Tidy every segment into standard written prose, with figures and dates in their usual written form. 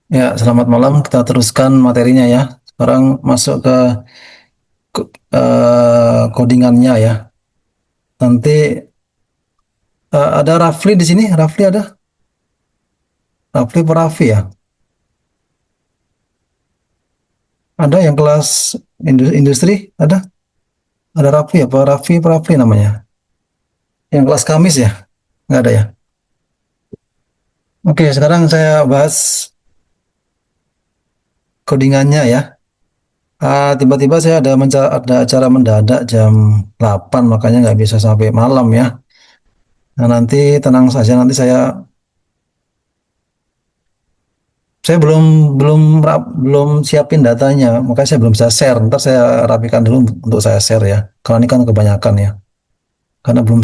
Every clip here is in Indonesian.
Ya, selamat malam. Kita teruskan materinya ya. Sekarang masuk ke codingannya ya. Nanti ada Rafli di sini. Rafli ada? Rafli per Raffi ya? Ada yang kelas industri? Ada? Ada Rafli apa? Raffi per Rafli namanya. Yang kelas Kamis ya? Nggak ada ya? Oke, sekarang saya bahas codingannya ya. Tiba-tiba saya ada acara mendadak jam 8, makanya nggak bisa sampai malam ya. Nah, nanti tenang saja, nanti saya belum siapin datanya, makanya saya belum bisa share. Ntar saya rapikan dulu untuk saya share ya. Karena ini kan kebanyakan ya. Karena belum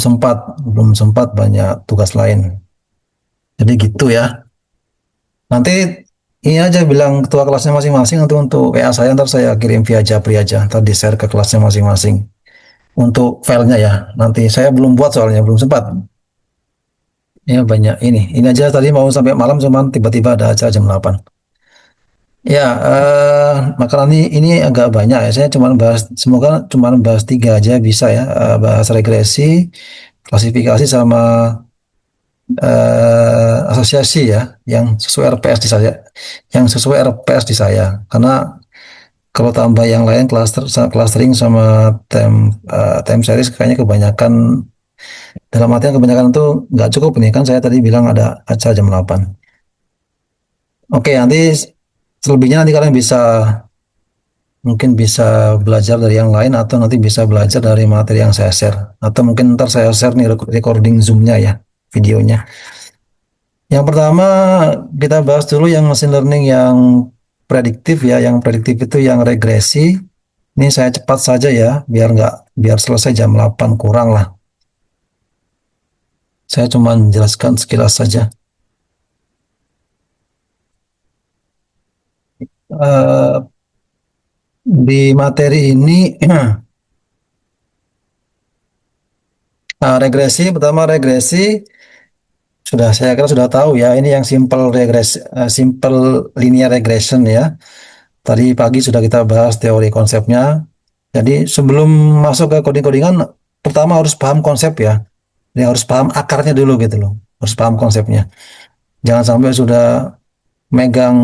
sempat banyak tugas lain. Jadi gitu ya. Nanti ini aja bilang ketua kelasnya masing-masing nanti untuk WA saya ntar saya kirim via Japri aja. Ntar di share ke kelasnya masing-masing. Untuk filenya ya. Nanti saya belum buat soalnya belum sempat. Ya banyak ini. Ini aja tadi mau sampai malam cuman tiba-tiba ada acara jam 8. Ya, makanan ini agak banyak ya. Saya cuma bahas, semoga cuma bahas tiga aja bisa ya. Bahas regresi, klasifikasi sama asosiasi ya, yang sesuai RPS di saya, yang sesuai RPS di saya. Karena kalau tambah yang lain clustering sama time series kayaknya kebanyakan dalam artian kebanyakan itu nggak cukup nih kan saya tadi bilang ada acara jam 8. Oke, nanti selebihnya nanti kalian bisa mungkin bisa belajar dari yang lain atau nanti bisa belajar dari materi yang saya share. Atau mungkin ntar saya share nih recording Zoom-nya ya, videonya. Yang pertama kita bahas dulu yang machine learning yang prediktif ya. Yang prediktif itu yang regresi. Ini saya cepat saja ya, biar selesai jam 8 kurang lah. Saya cuma menjelaskan sekilas saja. Eh, di materi ini regresi pertama regresi saya kira sudah tahu ya. Ini yang simple linear regression ya. Tadi pagi sudah kita bahas teori konsepnya. Jadi sebelum masuk ke coding-codingan, pertama harus paham konsep ya. Jadi harus paham akarnya dulu gitu loh. Harus paham konsepnya. Jangan sampai sudah megang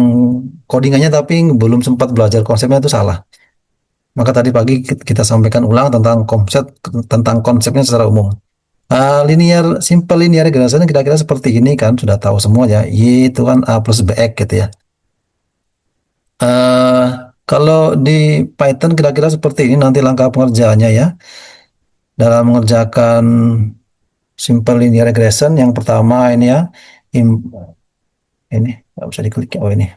codingannya tapi belum sempat belajar konsepnya itu salah. Maka tadi pagi kita sampaikan ulang tentang konsepnya secara umum. Simple linear regression kira-kira seperti ini kan sudah tahu semua ya. Y itu kan A plus BX gitu ya. Eh, Kalau di Python kira-kira seperti ini nanti langkah pengerjaannya ya. Dalam mengerjakan simple linear regression yang pertama ini ya, im- ini nggak bisa diklik ya. Oh ini.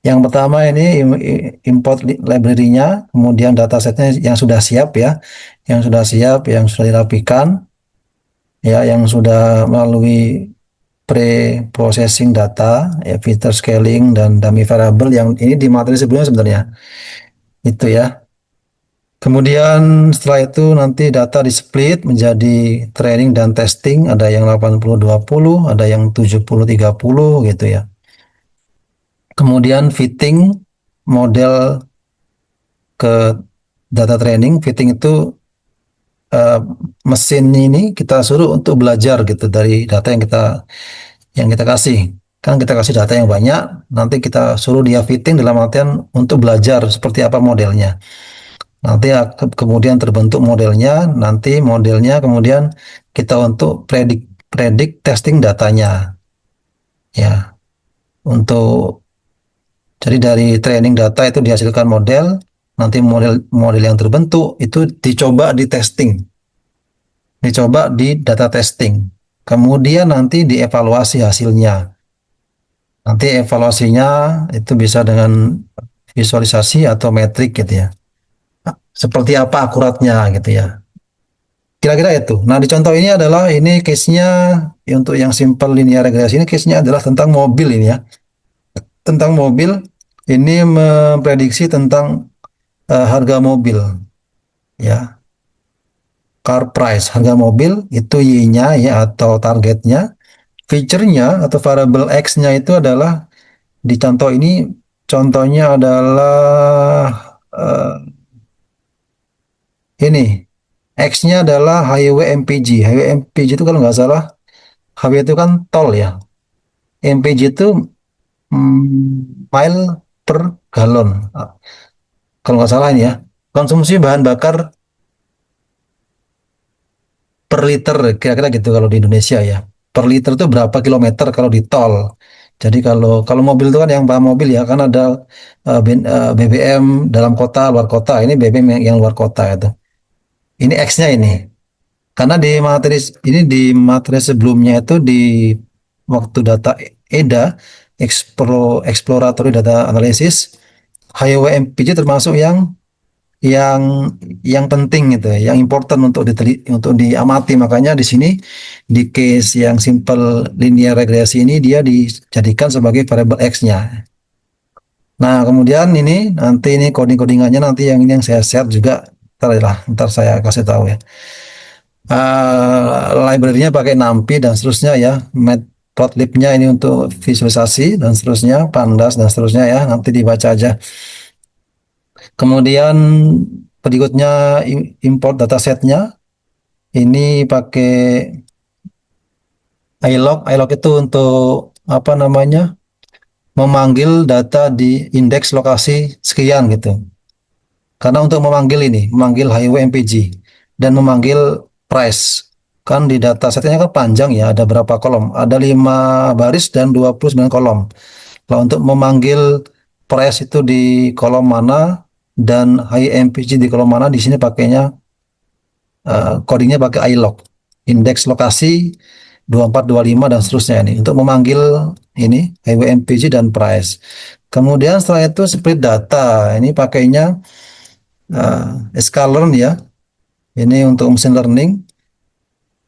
Yang pertama ini import library-nya, kemudian datasetnya yang sudah siap ya, yang sudah dirapikan, ya, yang sudah melalui pre-processing data, ya, filter scaling dan dummy variable yang ini di materi sebelumnya sebenarnya. Itu ya. Kemudian setelah itu nanti data di split menjadi training dan testing, ada yang 80-20, ada yang 70-30 gitu ya. Kemudian fitting model ke data training, fitting itu eh, mesin ini kita suruh untuk belajar gitu dari data yang kita kasih. Kan kita kasih data yang banyak, nanti kita suruh dia fitting dalam artian untuk belajar seperti apa modelnya. Nanti kemudian terbentuk modelnya, nanti modelnya kemudian kita untuk predik predik testing datanya. Ya, untuk jadi dari training data itu dihasilkan model, nanti model model yang terbentuk itu dicoba di data testing. Kemudian nanti dievaluasi hasilnya. Nanti evaluasinya itu bisa dengan visualisasi atau metrik gitu ya. Seperti apa akuratnya gitu ya. Kira-kira itu. Nah, di contoh ini adalah ini case-nya untuk yang simple linear regression ini case-nya adalah tentang mobil ini ya. Tentang mobil ini memprediksi tentang harga mobil ya. Car price, harga mobil itu Y-nya ya atau targetnya. Feature-nya atau variable X-nya itu adalah Di contoh ini, contohnya adalah ini, X-nya adalah highway MPG. Highway MPG itu kalau nggak salah, highway itu kan tol ya. MPG itu mile per galon. Kalau nggak salah ini ya. Konsumsi bahan bakar per liter, kira-kira gitu kalau di Indonesia ya. Per liter itu berapa kilometer kalau di tol. Jadi kalau kalau mobil itu kan yang paham mobil ya, kan ada BBM dalam kota, luar kota. Ini BBM yang luar kota itu. Ini X-nya ini. Karena di materi sebelumnya itu di waktu data EDA, Exploratory Data Analysis, HYWMPG termasuk yang yang penting gitu ya, yang important untuk diamati. Makanya di sini di case yang simple linear regresi ini dia dijadikan sebagai variable X-nya. Nah, kemudian ini nanti ini coding-codingannya nanti yang ini yang saya share juga, ntar saya kasih tahu ya. Library-nya pakai NumPy dan seterusnya ya. Matplotlib-nya ini untuk visualisasi dan seterusnya, Pandas dan seterusnya ya. Nanti dibaca aja. Kemudian berikutnya import datasetnya. Ini pakai iLog. iLog itu untuk apa namanya? Memanggil data di indeks lokasi sekian gitu. Karena untuk memanggil highway MPG dan memanggil price, kan di data setnya kan panjang ya, ada berapa kolom? Ada 5 baris dan 29 kolom. Kalau untuk memanggil price itu di kolom mana dan high MPG di kolom mana, di sini pakainya codingnya pakai iLog, indeks lokasi 2425 dan seterusnya ini untuk memanggil ini highway MPG dan price. Kemudian setelah itu split data, ini pakainya sklearn ya. Ini untuk machine learning.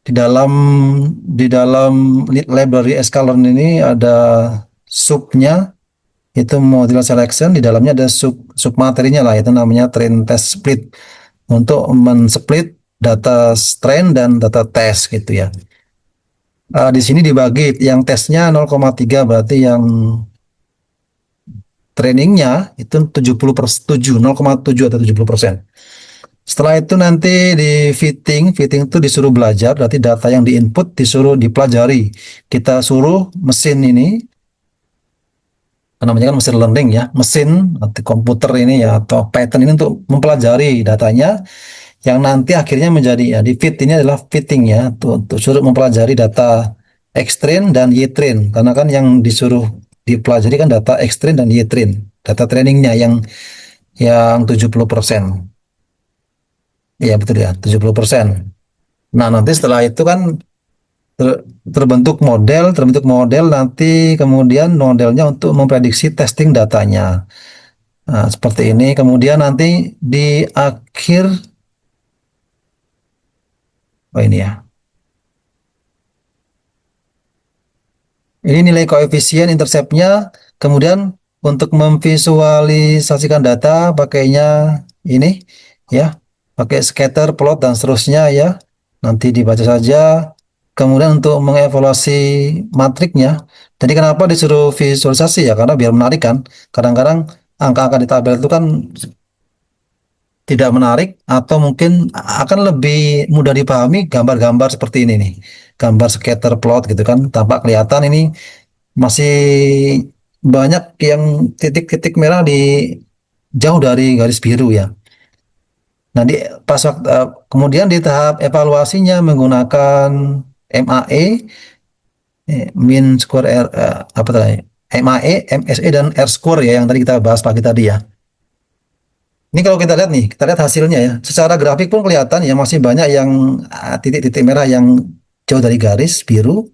Di dalam di dalam library sklearn ini ada subnya, itu model selection. Di dalamnya ada sub materinya lah, itu namanya train test split untuk men-split data train dan data test gitu ya. Di sini dibagi yang tesnya 0,3, berarti yang trainingnya itu 70%, 0,7 atau 70%. Setelah itu nanti di fitting itu disuruh belajar, berarti data yang diinput disuruh dipelajari. Kita suruh mesin ini, namanya kan mesin learning ya, mesin atau komputer ini ya, atau Python ini untuk mempelajari datanya, yang nanti akhirnya menjadi ya, di fit ini adalah fitting ya, untuk suruh mempelajari data X-train dan Y-train, karena kan yang disuruh dipelajari kan data X-train dan Y-train, data trainingnya yang 70%. Iya betul ya, 70%. Nah, nanti setelah itu kan terbentuk model nanti, kemudian modelnya untuk memprediksi testing datanya. Nah, seperti ini. Kemudian nanti di akhir, oh ini ya. Ini nilai koefisien interceptnya. Kemudian untuk memvisualisasikan data pakainya ini ya, pakai scatter plot dan seterusnya ya. Nanti dibaca saja. Kemudian untuk mengevaluasi matriknya. Jadi kenapa disuruh visualisasi ya? Karena biar menarik kan. Kadang-kadang angka-angka di tabel itu kan tidak menarik, atau mungkin akan lebih mudah dipahami gambar-gambar seperti ini nih. Gambar scatter plot gitu kan, tampak kelihatan ini masih banyak yang titik-titik merah di jauh dari garis biru ya. Nah, kemudian di tahap evaluasinya menggunakan MAE, mean square R, apa tadi? MAE, MSE dan R square ya, yang tadi kita bahas pagi tadi ya. Ini kalau kita lihat nih, kita lihat hasilnya ya. Secara grafik pun kelihatan ya, masih banyak yang titik-titik merah yang jauh dari garis biru.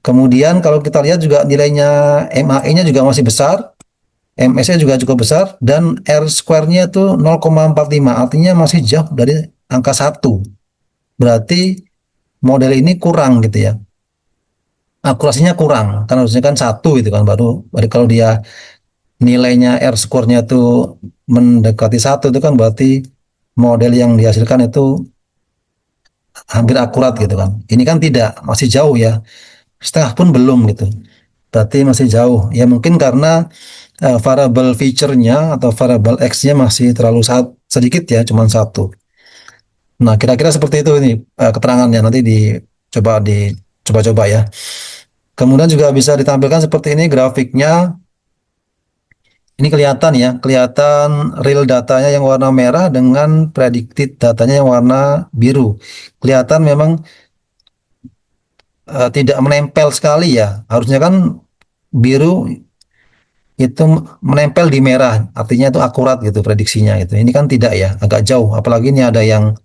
Kemudian kalau kita lihat juga nilainya, MAE-nya juga masih besar, MS-nya juga cukup besar, dan R square-nya itu 0,45, artinya masih jauh dari angka 1. Berarti model ini kurang gitu ya. Akurasinya kurang, karena harusnya kan 1 itu kan, baru kalau dia nilainya R square-nya itu mendekati 1, itu kan berarti model yang dihasilkan itu hampir akurat gitu kan. Ini kan tidak, masih jauh ya. Setengah pun belum gitu. berarti masih jauh. Ya mungkin karena variable feature-nya atau variable X-nya masih terlalu sedikit ya, cuma satu. Nah, kira-kira seperti itu ini keterangannya nanti dicoba-coba ya. Kemudian juga bisa ditampilkan seperti ini grafiknya. Ini kelihatan ya, kelihatan real datanya yang warna merah dengan predicted datanya yang warna biru. Kelihatan memang tidak menempel sekali ya. Harusnya kan biru itu menempel di merah, artinya itu akurat gitu prediksinya gitu. Ini kan tidak ya, agak jauh. Apalagi ini ada yang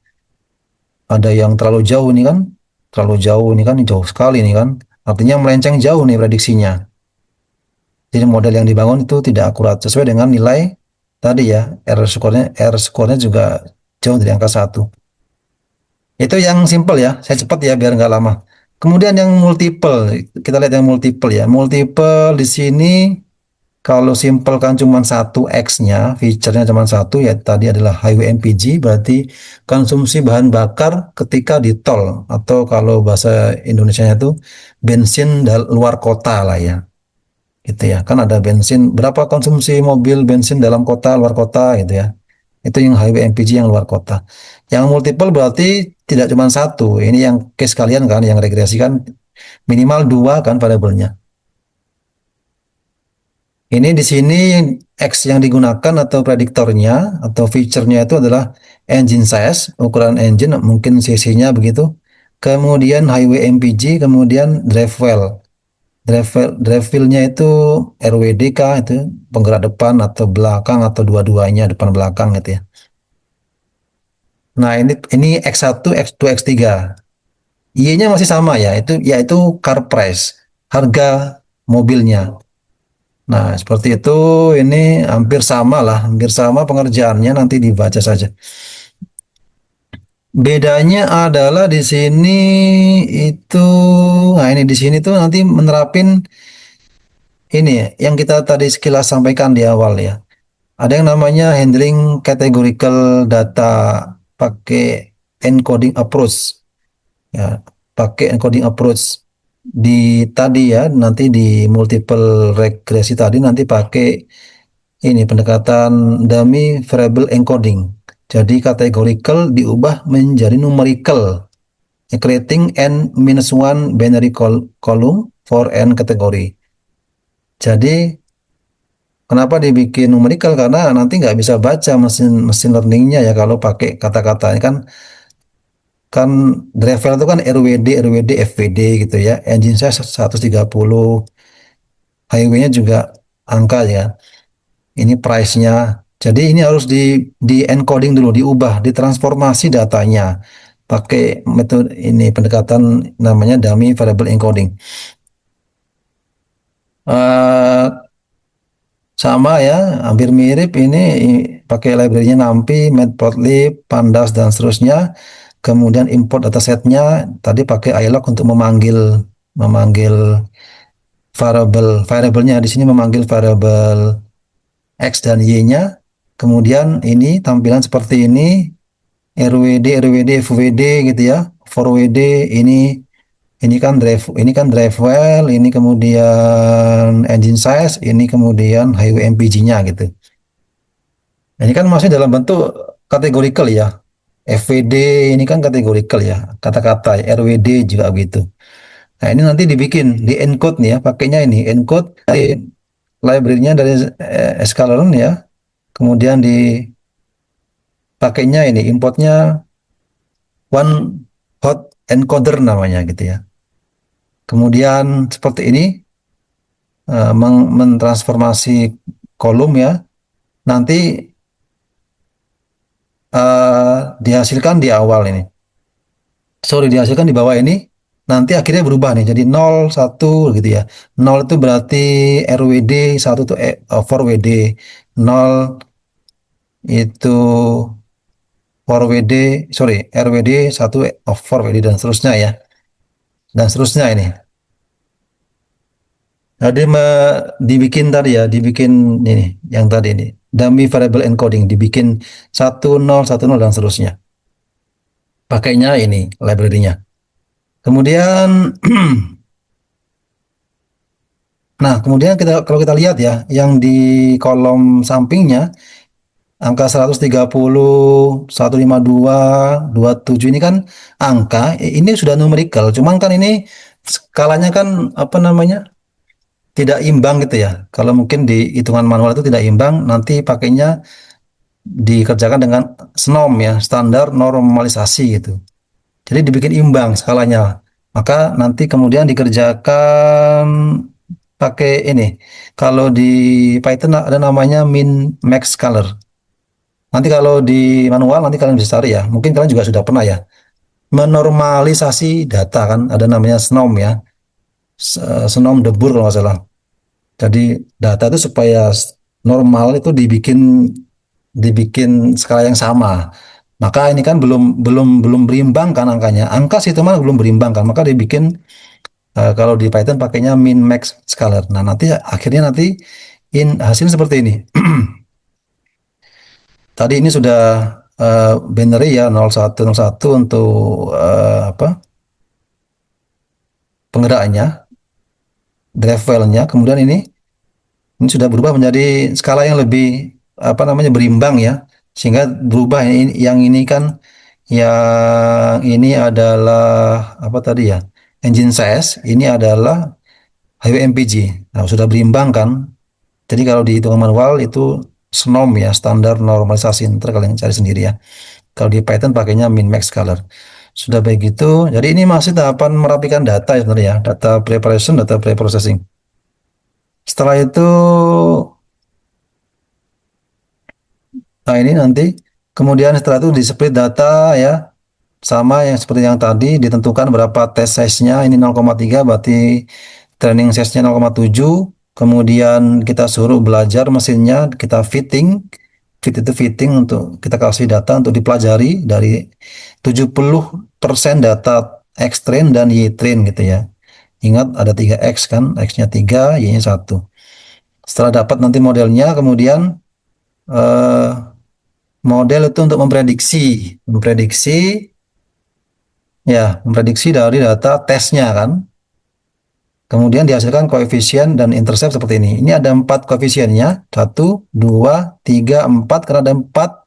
terlalu jauh ini kan, terlalu jauh ini kan jauh sekali ini kan. Artinya melenceng jauh nih prediksinya. Jadi model yang dibangun itu tidak akurat sesuai dengan nilai tadi ya, R skornya juga jauh dari angka satu. Itu yang simple ya, saya cepat ya biar nggak lama. Kemudian yang multiple, kita lihat yang multiple ya. Multiple di sini kalau simple kan cuma satu X-nya, feature-nya cuma satu ya tadi adalah highway MPG, berarti konsumsi bahan bakar ketika di tol atau kalau bahasa Indonesia itu bensin luar kota lah ya. Gitu ya. Kan ada bensin, berapa konsumsi mobil bensin dalam kota, luar kota gitu ya. Itu yang highway MPG yang luar kota. Yang multiple berarti tidak cuma satu. Ini yang case kalian kan, yang regresi kan minimal dua kan variabelnya. Ini di sini X yang digunakan atau prediktornya atau feature-nya itu adalah engine size, ukuran engine, mungkin cc-nya begitu. Kemudian highway MPG, kemudian drive well. Drive wheel-nya itu RWD kah itu penggerak depan atau belakang atau dua-duanya depan belakang gitu ya. Nah, ini X1, X2, X3. Y-nya masih sama ya, itu yaitu car price, harga mobilnya. Nah, seperti itu ini hampir sama lah, hampir sama pengerjaannya nanti dibaca saja. Bedanya adalah di sini itu, nah ini di sini tuh nanti menerapin ini ya, yang kita tadi sekilas sampaikan di awal ya. Ada yang namanya handling categorical data pakai encoding approach ya, pakai encoding approach di tadi ya, nanti di multiple regresi tadi nanti pakai ini pendekatan dummy variable encoding. Jadi categorical diubah menjadi numerical, creating n minus one binary column for n kategori. Jadi kenapa dibikin numerical? Karena nanti nggak bisa baca mesin mesin learningnya ya kalau pakai kata-kata ini kan kan driver itu kan RWD, FWD gitu ya. Engine saya 130, highway-nya juga angka ya. Ini price-nya. Jadi ini harus di encoding dulu, diubah, ditransformasi datanya pakai metode ini pendekatan namanya dummy variable encoding. Eh, Sama ya, hampir mirip ini pakai library-nya NumPy, Matplotlib, Pandas dan seterusnya. Kemudian import datasetnya tadi pakai ilog untuk memanggil memanggil variabelnya di sini memanggil variabel X dan Y-nya. Kemudian ini tampilan seperti ini, RWD, FWD gitu ya. ForWD ini kan drive well, ini kemudian engine size, ini kemudian highway MPG-nya gitu. Nah, ini kan masih dalam bentuk kategorikal ya. FWD ini kan kategorikal ya, kata-kata ya. RWD juga begitu. Nah, ini nanti dibikin di encode nih ya, pakainya ini encode dari library-nya dari Scikit-learn ya. Kemudian dipakainya ini importnya one hot encoder namanya gitu ya. Kemudian seperti ini mentransformasi kolom ya. Nanti dihasilkan di awal ini. Sorry, dihasilkan di bawah ini. Nanti akhirnya berubah nih jadi 0, 1 gitu ya. 0 itu berarti RWD, 1 itu ForWD, 0 itu ForWD, sorry, RWD, 1 ForWD dan seterusnya ya. Dan seterusnya ini. Jadi dibikin tadi ya, dibikin ini yang tadi ini. Dummy variable encoding dibikin 1010 dan seterusnya. Pakainya ini library-nya. Kemudian Nah, kemudian kalau kita lihat ya, yang di kolom sampingnya angka 130, 152, 27 ini kan angka ini sudah numerical. Cuman kan ini skalanya kan apa namanya? Tidak imbang gitu ya. Kalau mungkin di hitungan manual itu tidak imbang, nanti pakainya dikerjakan dengan SNOM ya, standar normalisasi gitu. Jadi dibikin imbang skalanya. Maka nanti kemudian dikerjakan pakai ini. Kalau di Python ada namanya min max color. Nanti kalau di manual nanti kalian bisa cari ya. Mungkin kalian juga sudah pernah ya menormalisasi data kan ada namanya SNOM ya. SNOM Debur kalau nggak salah. Jadi data itu supaya normal itu dibikin dibikin skala yang sama. Maka ini kan belum belum belum berimbang kan angkanya. Angka situ mah belum berimbang kan. Maka dibikin kalau di Python pakainya min max scalar. Nah, nanti akhirnya nanti hasilnya seperti ini. Tadi ini sudah binary ya 0101 untuk apa? Penggeraknya, drive file-nya. Kemudian ini sudah berubah menjadi skala yang lebih apa namanya berimbang ya. Sehingga berubah yang ini kan yang ini adalah apa tadi ya? Engine size, ini adalah highway MPG. Nah, sudah berimbang kan? Jadi kalau di hitungan manual itu SNOM ya, standar normalisasi. Ntar kalian cari sendiri ya. Kalau di Python pakainya min max color. Sudah begitu. Jadi ini masih tahapan merapikan data ya sebenarnya ya. Data preparation, data preprocessing. Setelah itu, nah ini nanti kemudian setelah itu di split data ya. Sama yang seperti yang tadi ditentukan berapa test size-nya ini 0,3 berarti training size-nya 0,7 kemudian kita suruh belajar mesinnya kita fit itu fitting untuk kita kasih data untuk dipelajari dari 70% data X train dan Y train gitu ya ingat ada 3 X kan X-nya 3 Y-nya 1 setelah dapat nanti modelnya kemudian eh, model itu untuk memprediksi ya, memprediksi dari data tesnya kan. Kemudian dihasilkan koefisien dan intercept seperti ini. Ini ada 4 koefisiennya. 1, 2, 3, 4. Karena ada 4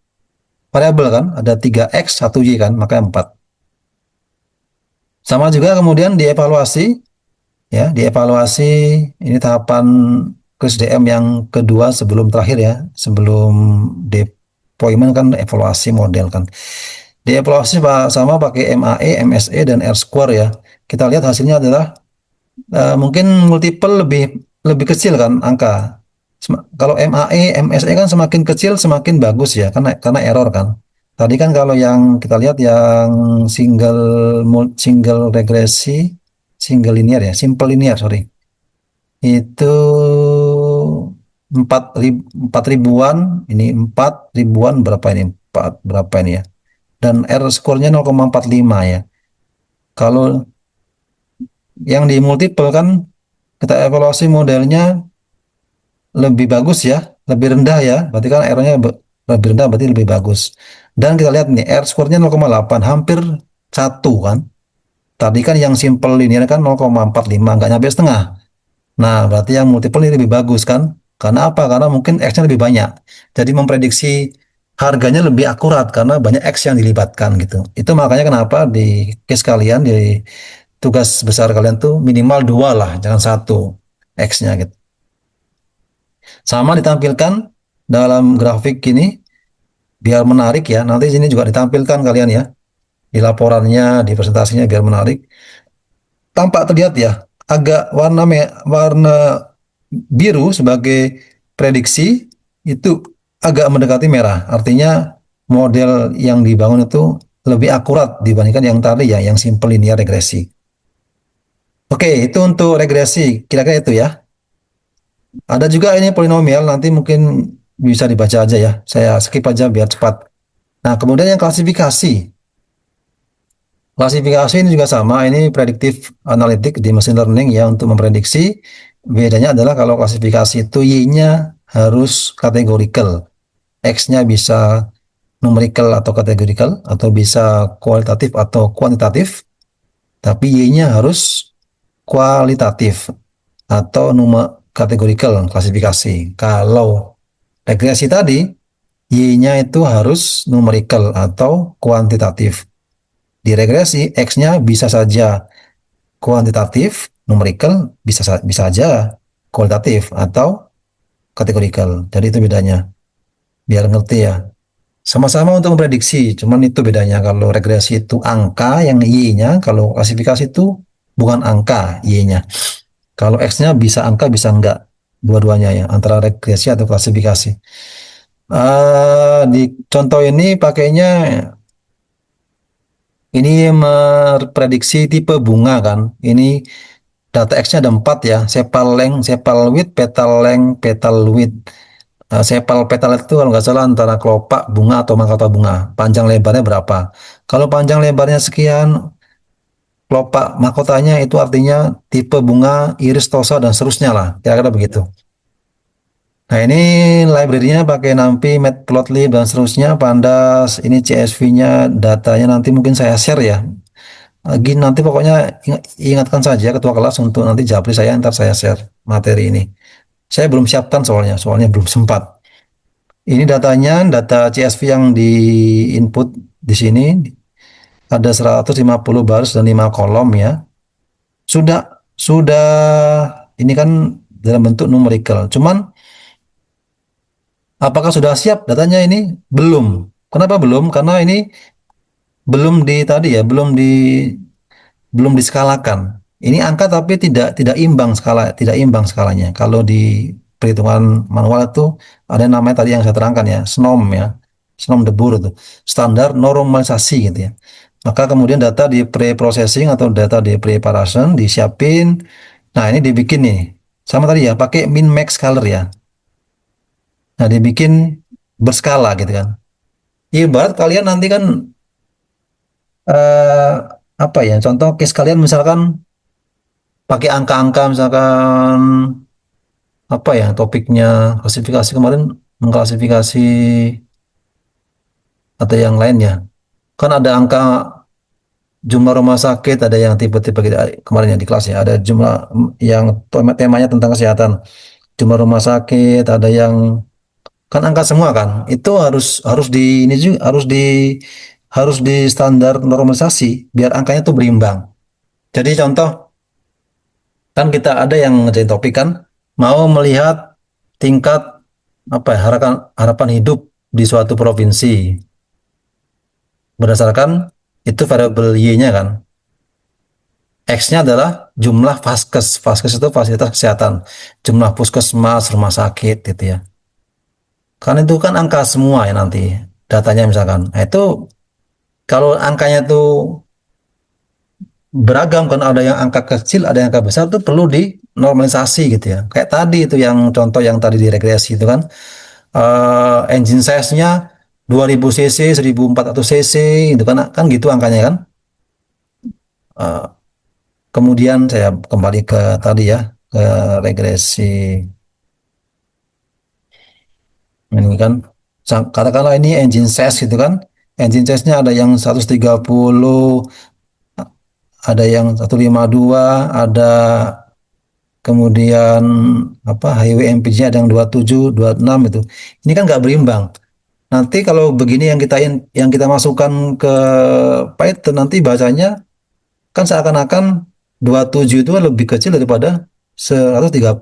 variabel kan. Ada 3X, 1Y kan. Maka 4. Sama juga kemudian dievaluasi. Ya, dievaluasi. Ini tahapan kris DM yang kedua sebelum terakhir ya. Sebelum deployment kan evaluasi model kan. Dievaluasi sama pakai MAE, MSE, dan R-square ya. Kita lihat hasilnya adalah mungkin multiple lebih lebih kecil kan angka. Kalau MAE, MSE kan semakin kecil semakin bagus ya karena error kan. Tadi kan kalau yang kita lihat yang single regresi, single linear ya, simple linear sorry. Itu 4 ribuan, ini 4 ribuan berapa ini? 4 berapa ini ya? Dan R skornya 0,45 ya. Kalau yang di multiple kan kita evaluasi modelnya lebih bagus ya, lebih rendah ya. Berarti kan R-nya lebih rendah berarti lebih bagus. Dan kita lihat nih R skornya 0,8 hampir 1 kan. Tadi kan yang simple linear kan 0,45 nggak nyampe setengah. Nah, berarti yang multiple ini lebih bagus kan? Karena apa? Karena mungkin X-nya lebih banyak. Jadi memprediksi harganya lebih akurat karena banyak X yang dilibatkan gitu. Itu makanya kenapa di case kalian di tugas besar kalian tuh minimal 2 lah, jangan 1 X-nya gitu. Sama ditampilkan dalam grafik ini biar menarik ya. Nanti sini juga ditampilkan kalian ya di laporannya, di presentasinya biar menarik. Tampak terlihat ya agak warna biru sebagai prediksi itu agak mendekati merah. Artinya model yang dibangun itu lebih akurat dibandingkan yang tadi ya, yang simple linear regresi. Oke, itu untuk regresi. Kira-kira itu ya. Ada juga ini polinomial, nanti mungkin bisa dibaca aja ya. Saya skip aja biar cepat. Nah, kemudian yang klasifikasi. Klasifikasi ini juga sama, ini prediktif analitik di machine learning ya untuk memprediksi. Bedanya adalah kalau klasifikasi itu Y-nya harus kategorikal. X-nya bisa numerical atau kategorikal, atau bisa kualitatif atau kuantitatif. Tapi Y-nya harus kualitatif atau categorical, klasifikasi. Kalau regresi tadi, Y-nya itu harus numerical atau kuantitatif. Di regresi, X-nya bisa saja kuantitatif, numerical, bisa aja kualitatif atau categorical. Jadi itu bedanya, biar ngerti ya. Sama-sama untuk memprediksi, cuman itu bedanya. Kalau regresi itu angka yang Y-nya, kalau klasifikasi itu bukan angka Y-nya. Kalau X-nya bisa angka, bisa enggak. Dua-duanya ya, antara regresi atau klasifikasi. Di contoh ini pakainya ini memprediksi tipe bunga kan. Ini data X-nya ada 4 ya, sepal length, sepal width, petal length, petal width. Sepal petal itu kalau nggak salah antara kelopak bunga atau mahkota bunga. Panjang lebarnya berapa? Kalau panjang lebarnya sekian, kelopak mahkotanya itu artinya tipe bunga, iris tosa dan seterusnya lah. Kira-kira begitu. Nah ini library-nya pakai NumPy, Matplotlib dan seterusnya. Pandas, ini CSV-nya, datanya nanti mungkin saya share ya. Lagi nanti pokoknya ingatkan saja ketua kelas untuk nanti japri saya, ntar saya share materi ini. Saya belum siapkan soalnya belum sempat. Ini datanya, data CSV yang di input di sini ada 150 baris dan 5 kolom ya. Sudah ini kan dalam bentuk numerical. Cuman apakah sudah siap datanya ini? Belum. Kenapa belum? Karena ini belum di tadi ya, belum diskalakan. Ini angka tapi tidak imbang tidak imbang skalanya. Kalau di perhitungan manual itu ada yang namanya tadi yang saya terangkan ya, SNOM ya. SNOM Debur itu, standar normalisasi gitu ya. Maka kemudian data di pre-processing atau data di preparation disiapin. Nah, ini dibikin nih. Sama tadi ya, pakai min max color ya. Nah, dibikin berskala gitu kan. Ibarat kalian nanti kan eh, apa ya? Contoh case kalian misalkan pakai angka-angka misalkan apa ya topiknya klasifikasi kemarin mengklasifikasi atau yang lain ya. Kan ada angka jumlah rumah sakit, ada yang tipe-tipe gitu, kemarin yang di kelas ya, ada jumlah yang temanya tentang kesehatan. Jumlah rumah sakit, ada yang kan angka semua kan. Itu harus harus di ini juga harus di standar normalisasi biar angkanya tuh berimbang. Jadi contoh kan kita ada yang ngerjain topik kan mau melihat tingkat apa ya, harapan harapan hidup di suatu provinsi berdasarkan itu variabel Y-nya kan. X-nya adalah jumlah vaskes. Vaskes itu fasilitas kesehatan. Jumlah puskesmas, rumah sakit gitu ya. Kan itu kan angka semua ya nanti datanya misalkan. Nah, itu kalau angkanya tuh beragam kan ada yang angka kecil, ada yang angka besar tuh perlu dinormalisasi gitu ya. Kayak tadi itu yang contoh yang tadi di regresi itu kan engine size-nya 2000 cc, 1400 cc itu kan kan gitu angkanya kan. Eh, Kemudian saya kembali ke tadi ya, ke regresi ini kan. Katakanlah ini engine size gitu kan. Engine size-nya ada yang 130, ada yang 152, ada kemudian apa highway MPG ada yang 27, 26 itu. Ini kan nggak berimbang. Nanti kalau begini yang kita masukkan ke Python nanti bacanya kan seakan-akan 27 itu lebih kecil daripada 130.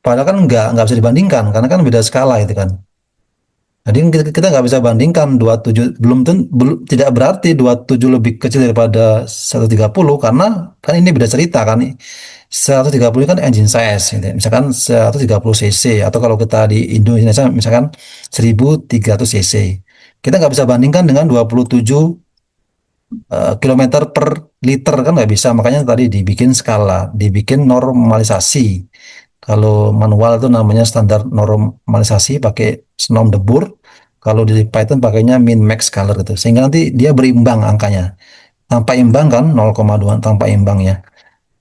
Padahal kan nggak bisa dibandingkan karena kan beda skala itu kan. Jadi kita nggak bisa bandingkan 27 belum tidak berarti 27 lebih kecil daripada 130 karena kan ini beda cerita kan. 130 kan engine size gitu ya. Misalkan 130 cc atau kalau kita di Indonesia misalkan 1300 cc. Kita nggak bisa bandingkan dengan 27 kilometer per liter kan nggak bisa. Makanya tadi dibikin skala, dibikin normalisasi. Kalau manual itu namanya standar normalisasi pakai Snom Debur. Kalau di Python pakainya min max color gitu. Sehingga nanti dia berimbang angkanya. Tanpa imbang kan 0,2 tanpa imbang ya.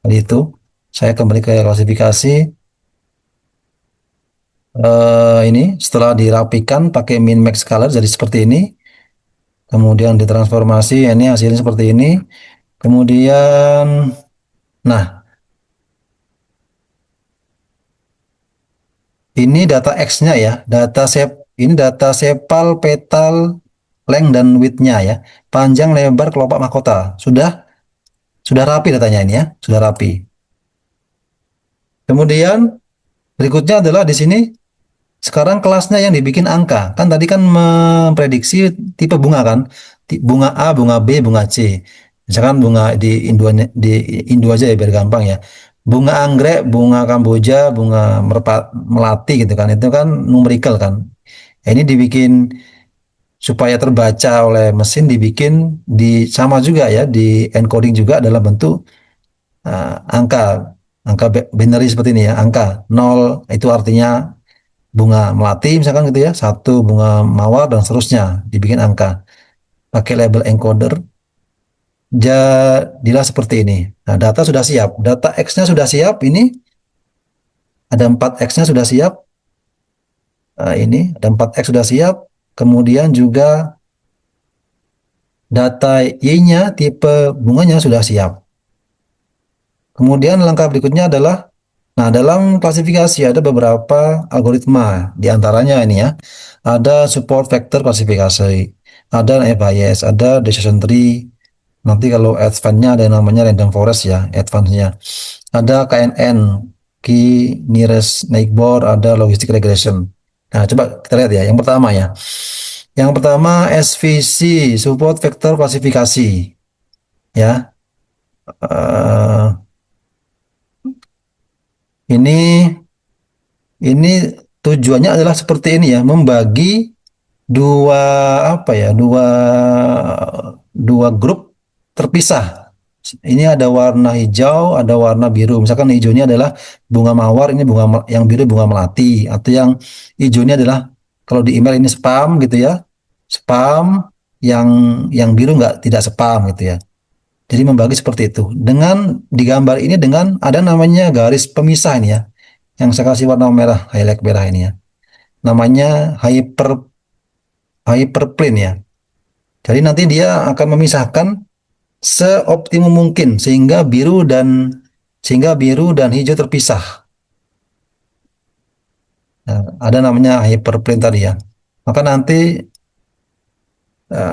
Jadi itu saya kembali ke klasifikasi ini setelah dirapikan pakai min max color jadi seperti ini. Kemudian ditransformasi ini hasilnya seperti ini. Kemudian nah Ini data X-nya ya, ini data sepal, petal, length dan width-nya ya. Panjang lebar kelopak mahkota. Sudah rapi datanya ini ya, sudah rapi. Kemudian berikutnya adalah di sini sekarang kelasnya yang dibikin angka. Kan tadi kan memprediksi tipe bunga kan. Bunga A, bunga B, bunga C. Misalkan bunga di Indo aja ya biar gampang ya. Bunga anggrek, bunga kamboja, bunga melati gitu kan. Itu kan numerical kan. Ya, ini dibikin supaya terbaca oleh mesin dibikin sama juga ya, di encoding juga dalam bentuk angka binary seperti ini ya. Angka nol itu artinya bunga melati misalkan gitu ya, satu bunga mawar dan seterusnya dibikin angka pakai label encoder. Jadilah seperti ini. Nah, data sudah siap, data X-nya sudah siap, ini ada 4X-nya sudah siap. Nah, ini ada 4X sudah siap, kemudian juga data Y-nya tipe bunganya sudah siap. Kemudian langkah berikutnya adalah, nah dalam klasifikasi ada beberapa algoritma, di antaranya ini ya, ada support vector klasifikasi, ada FIS, ada decision tree, nanti kalau advance-nya ada yang namanya random forest ya, advance-nya. Ada KNN, Key Nearest Neighbor, ada logistic regression. Nah coba kita lihat ya, yang pertama ya. Yang pertama SVC, support vector klasifikasi. Ya, Eh, ini Ini tujuannya adalah seperti ini ya, membagi dua apa ya, dua grup terpisah. Ini ada warna hijau, ada warna biru. Misalkan hijau ini adalah bunga mawar, ini yang biru bunga melati, atau yang hijau ini adalah kalau di email ini spam gitu ya, spam yang biru nggak tidak spam gitu ya. Jadi membagi seperti itu. Dengan digambar ini dengan ada namanya garis pemisah ini ya, yang saya kasih warna merah, highlight merah ini ya. Namanya hyperplane ya. Jadi nanti dia akan memisahkan seoptimum mungkin sehingga biru dan hijau terpisah. Nah, ada namanya hyperplane tadi ya. Maka nanti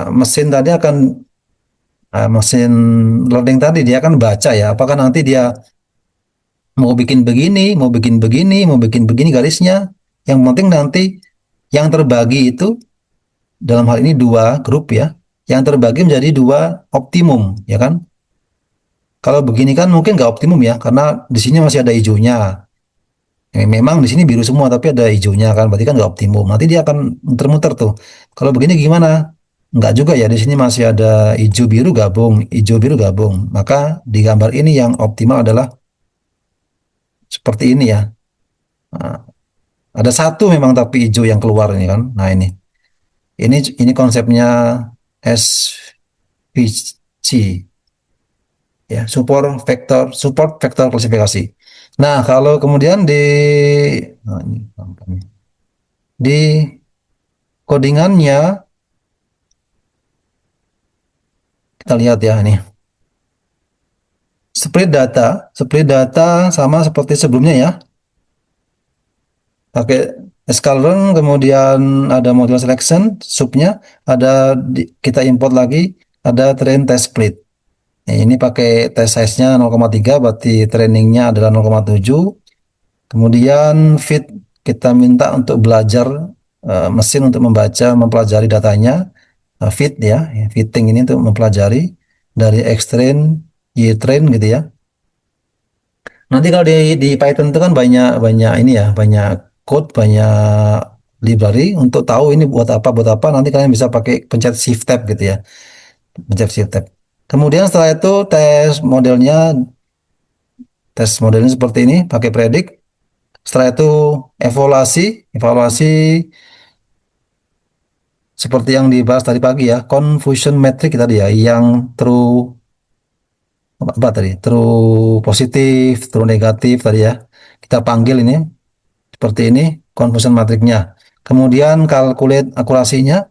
mesin tadi akan mesin learning tadi dia akan baca ya. Apakah nanti dia mau bikin begini, mau bikin begini, mau bikin begini garisnya. Yang penting nanti yang terbagi itu dalam hal ini dua grup ya, yang terbagi menjadi dua optimum, ya kan? Kalau begini kan mungkin nggak optimum ya, karena di sini masih ada hijaunya. Memang di sini biru semua, tapi ada hijaunya kan, berarti kan nggak optimum. Nanti dia akan muter-muter tuh. Kalau begini gimana? Nggak juga ya, di sini masih ada hijau biru gabung. Maka di gambar ini yang optimal adalah seperti ini ya. Nah, ada satu memang tapi hijau yang keluar ini kan. Nah ini konsepnya SVC. Ya, support vektor klasifikasi. Nah, kalau kemudian nah, di codingannya kita lihat ya ini. Split data sama seperti sebelumnya ya. Pakai sklearn, kemudian ada model selection, subnya, kita import lagi, ada train test split. Nah, ini pakai test size-nya 0,3, berarti trainingnya adalah 0,7. Kemudian fit kita minta untuk belajar mesin untuk mempelajari datanya, fit ya, fitting ini untuk mempelajari dari Xtrain, YTrain gitu ya. Nanti kalau di Python itu kan banyak banyak ini ya, banyak code, banyak library untuk tahu ini buat apa. Nanti kalian bisa pakai pencet Shift Tab gitu ya, pencet Shift Tab. Kemudian setelah itu tes modelnya seperti ini, pakai predik. Setelah itu evaluasi seperti yang dibahas tadi pagi ya, confusion metric tadi ya, yang true apa tadi, true positif, true negatif tadi ya. Kita panggil ini seperti ini confusion matrixnya. Kemudian calculate akurasinya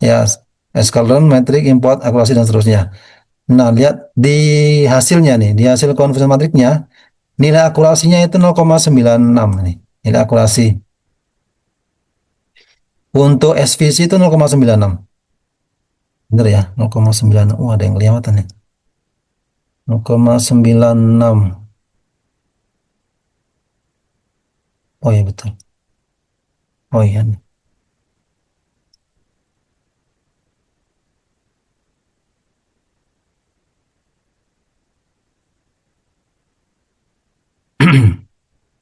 ya, sklearn, metrik, import, akurasi dan seterusnya. Nah, lihat di hasilnya nih, di hasil confusion matrixnya Nilai akurasinya itu 0,96 nih. Nilai akurasi. Untuk SVC itu 0,96. Bener ya, 0,96. Oh, ada yang kelewatan nih. 0,96. Oh iya betul. Oh iya.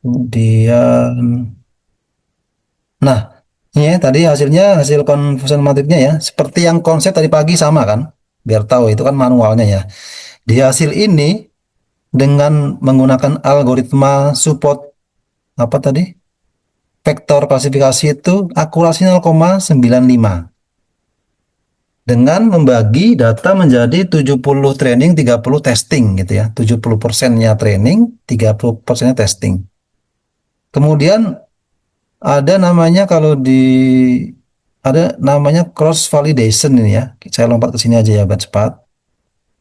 Kemudian, nah, ini ya, tadi hasilnya, hasil conversion matrixnya ya, seperti yang konsep tadi pagi sama kan? Biar tahu itu kan manualnya ya. Di hasil ini dengan menggunakan algoritma support apa tadi? Vektor klasifikasi itu akurasi 0,95 dengan membagi data menjadi 70 training, 30 testing gitu ya. 70%-nya training, 30%-nya testing. Kemudian ada namanya kalau di ada namanya cross validation ini ya. Saya lompat ke sini aja ya biar cepat.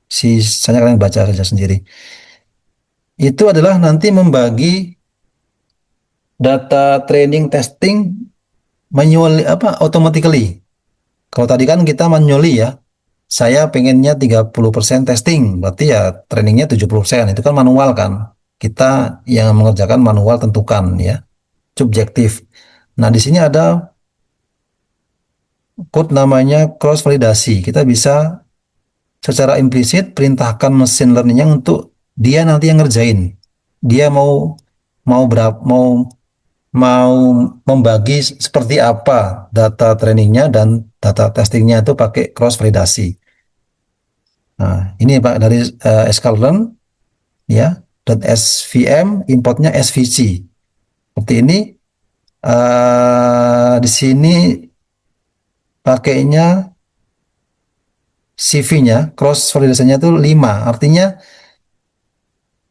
Sisanya kalian baca saja sendiri. Itu adalah nanti membagi data training testing manual apa automatically. Kalau tadi kan kita manually ya. Saya pengennya 30% testing, berarti ya trainingnya 70%. Itu kan manual kan. Kita yang mengerjakan manual tentukan ya, subjektif. Nah, di sini ada code namanya cross validasi. Kita bisa secara implisit perintahkan mesin learningnya untuk dia nanti yang ngerjain. Dia mau mau berapa mau membagi seperti apa data trainingnya dan data testingnya itu pakai cross validasi. Nah, ini Pak dari sklearn ya, .svm importnya svc. Seperti ini di sini pakainya CV-nya, cross validasinya itu 5. Artinya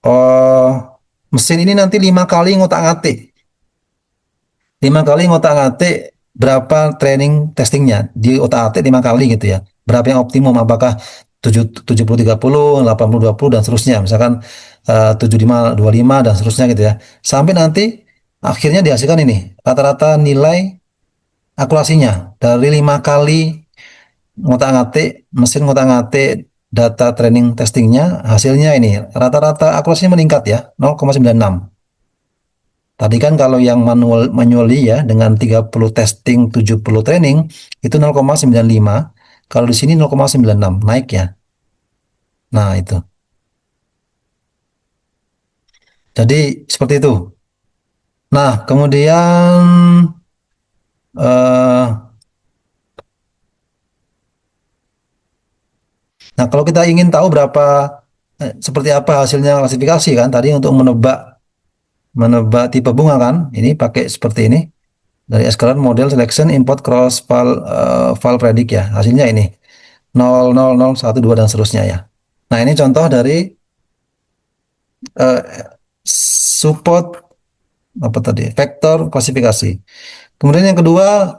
oh, mesin ini nanti 5 kali ngotak-ngatik. 5 kali ngotak-ngatik berapa training testingnya di otak-atik 5 kali gitu ya. Berapa yang optimum? Apakah 70 30, 80 20 dan seterusnya. Misalkan 75 25 dan seterusnya gitu ya. Sampai nanti akhirnya dihasilkan ini rata-rata nilai akurasinya dari 5 kali ngotak-ngatik mesin ngotak-ngatik data training testingnya hasilnya ini rata-rata akurasinya meningkat ya 0,96. Tadi kan kalau yang manually ya dengan 30 testing 70 training itu 0,95. Kalau di sini 0,96 naik ya. Nah, itu. Jadi seperti itu. Nah, kemudian eh nah kalau kita ingin tahu berapa seperti apa hasilnya klasifikasi kan tadi untuk menebak menebak tipe bunga kan. Ini pakai seperti ini. Dari sklearn model selection import cross file predict ya. Hasilnya ini 000 1 2 dan seterusnya ya. Nah, ini contoh dari eh, support apa tadi? Vektor klasifikasi. Kemudian yang kedua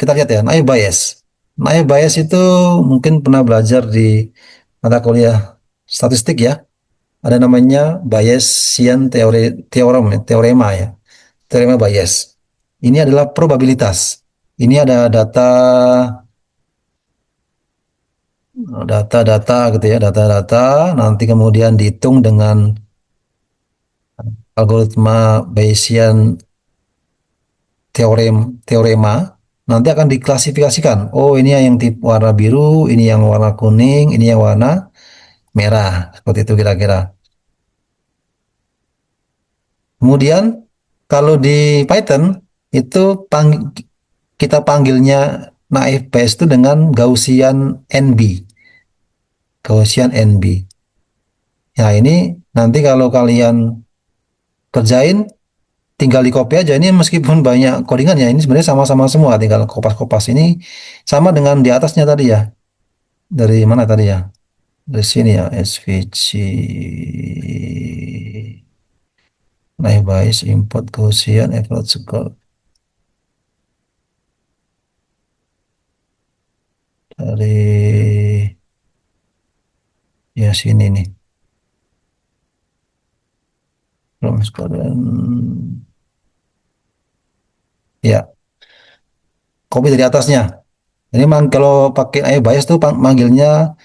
kita lihat ya, naive Bayes. Naive Bayes itu mungkin pernah belajar di mata kuliah statistik ya. Ada namanya Bayesian teorem, teorema ya. Teorema Bayes. Ini adalah probabilitas. Ini ada data-data gitu ya, data-data nanti kemudian dihitung dengan algoritma Bayesian teorema nanti akan diklasifikasikan. Oh, ini yang tipe warna biru, ini yang warna kuning, ini yang warna merah. Seperti itu kira-kira. Kemudian kalau di Python itu kita panggilnya naive Bayes itu dengan Gaussian NB. Gaussian NB. Nah, ini nanti kalau kalian kerjain tinggal di copy aja ini meskipun banyak codingan ya ini sebenarnya sama-sama semua tinggal kopas-kopas ini sama dengan di atasnya tadi ya dari mana tadi ya dari sini ya SVC Naive import Gaussian average score dari ya sini nih Ya, copy dari atasnya. Ini kalau pakai AI bias tuh manggilnya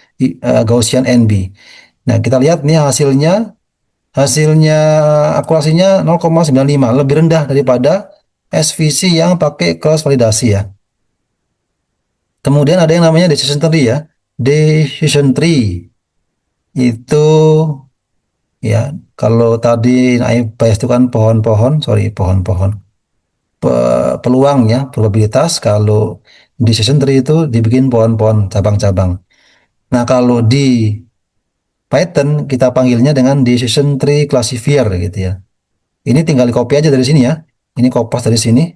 Gaussian NB. Nah, kita lihat nih hasilnya. Hasilnya akurasinya 0,95, lebih rendah daripada SVC yang pakai cross validasi ya. Kemudian ada yang namanya decision tree ya. Decision tree itu ya, kalau tadi naik bias itu kan pohon-pohon, sorry, pohon-pohon. Peluang ya, probabilitas. Kalau decision tree itu dibikin pohon-pohon cabang-cabang. Nah, kalau di Python kita panggilnya dengan decision tree classifier gitu ya. Ini tinggal di copy aja dari sini ya. Ini kopas dari sini,